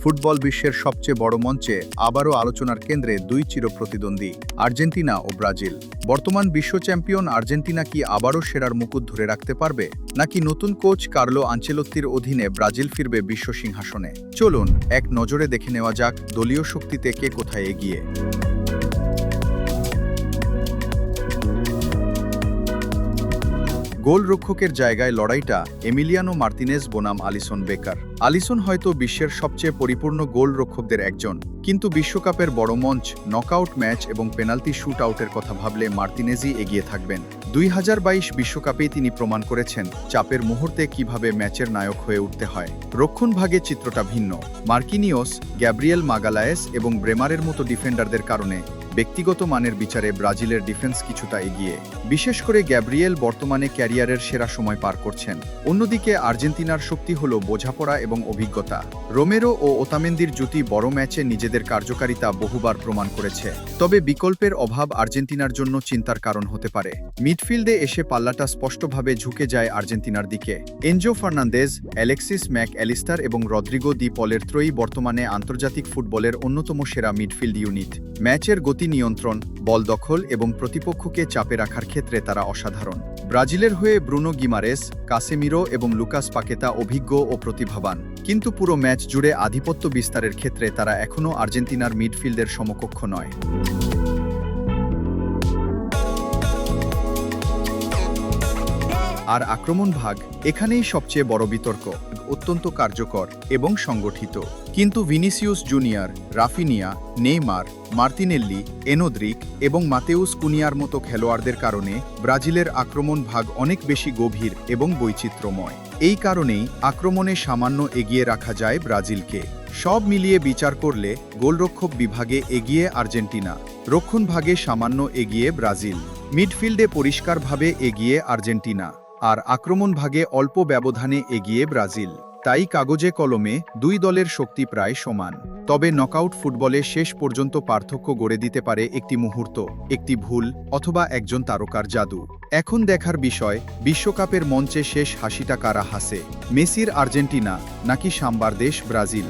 Football বিশ্বের সবচেয়ে বড় মঞ্চে আবারও আলোচনার কেন্দ্রে দুই চিরপ্রতিদ্বন্দ্বী আর্জেন্টিনা ও ব্রাজিল। বর্তমান বিশ্ব চ্যাম্পিয়ন আর্জেন্টিনা কি আবারও সেরার মুকুট ধরে রাখতে পারবে, নাকি নতুন কোচ কার্লো আনচেলোত্তির অধীনে ব্রাজিল ফিরবে বিশ্ব সিংহাসনে? চলুন এক নজরে দেখে নেওয়া যাক দলীয় শক্তিতে কে কোথায় এগিয়ে। গোলরক্ষকের জায়গায় লড়াইটা এমিলিয়ানো মার্তিনেজ বনাম আলিসন বেকার। আলিসন হয়তো বিশ্বের সবচেয়ে পরিপূর্ণ গোলরক্ষকদের একজন, কিন্তু বিশ্বকাপের বড় মঞ্চ, নকআউট ম্যাচ এবং পেনাল্টি শুট আউটের কথা ভাবলে মার্তিনেজই এগিয়ে থাকবেন। 2022 বিশ্বকাপেই তিনি প্রমাণ করেছেন চাপের মুহূর্তে কিভাবে ম্যাচের নায়ক হয়ে উঠতে হয়। রক্ষণভাগে চিত্রটা ভিন্ন। মার্কিনিওস, গ্যাব্রিয়েল মাগালায়েস এবং ব্রেমারের মতো ডিফেন্ডারদের কারণে ব্যক্তিগত মানের বিচারে ব্রাজিলের ডিফেন্স কিছুটা এগিয়ে। বিশেষ করে গ্যাব্রিয়েল বর্তমানে ক্যারিয়ারের সেরা সময় পার করছেন। অন্যদিকে আর্জেন্টিনার শক্তি হল বোঝাপড়া এবং অভিজ্ঞতা। রোমেরো ও ওতামেন্দির জুটি বড় ম্যাচে নিজেদের কার্যকারিতা বহুবার প্রমাণ করেছে। তবে বিকল্পের অভাব আর্জেন্টিনার জন্য চিন্তার কারণ হতে পারে। মিডফিল্ডে এসে পাল্লাটা স্পষ্টভাবে ঝুঁকে যায় আর্জেন্টিনার দিকে। Enzo Fernandez, Alexis Mac Allister এবং রদ্রিগো দি পলের ত্রয়ী বর্তমানে আন্তর্জাতিক ফুটবলের অন্যতম সেরা মিডফিল্ড ইউনিট। ম্যাচের গতি নিয়ন্ত্রণ, বল দখল এবং প্রতিপক্ষকে চাপে রাখার ক্ষেত্রে তারা অসাধারণ। ব্রাজিলের হয়ে ব্রুনো গিমারেস, কাসেমিরো এবং লুকাস পাকেতা অভিজ্ঞ ও প্রতিভাবান, কিন্তু পুরো ম্যাচ জুড়ে আধিপত্য বিস্তারের ক্ষেত্রে তারা এখনও আর্জেন্টিনার মিডফিল্ডের সমকক্ষ নয়। আর আক্রমণ ভাগ এখানেই সবচেয়ে বড় বিতর্ক। অত্যন্ত কার্যকর এবং সংগঠিত, কিন্তু Vinicius Junior, Raphinha, Neymar, Martinelli, Endrick এবং মাতেউস কুনিয়ার মতো খেলোয়াড়দের কারণে ব্রাজিলের আক্রমণ ভাগ অনেক বেশি গভীর এবং বৈচিত্র্যময়। এই কারণেই আক্রমণে সামান্য এগিয়ে রাখা যায় ব্রাজিলকে। সব মিলিয়ে বিচার করলে গোলরক্ষক বিভাগে এগিয়ে আর্জেন্টিনা, রক্ষণ ভাগে সামান্য এগিয়ে ব্রাজিল, মিডফিল্ডে পরিষ্কারভাবে এগিয়ে আর্জেন্টিনা, আর আক্রমণ ভাগে অল্প ব্যবধানে এগিয়ে ব্রাজিল। তাই কাগজে কলমে দুই দলের শক্তি প্রায় সমান। তবে নকআউট ফুটবলে শেষ পর্যন্ত পার্থক্য গড়ে দিতে পারে একটি মুহূর্ত, একটি ভুল অথবা একজন তারকার জাদু। এখন দেখার বিষয়, বিশ্বকাপের মঞ্চে শেষ হাসিটা কারা হাসে, মেসির আর্জেন্টিনা নাকি সাম্বার দেশ ব্রাজিল?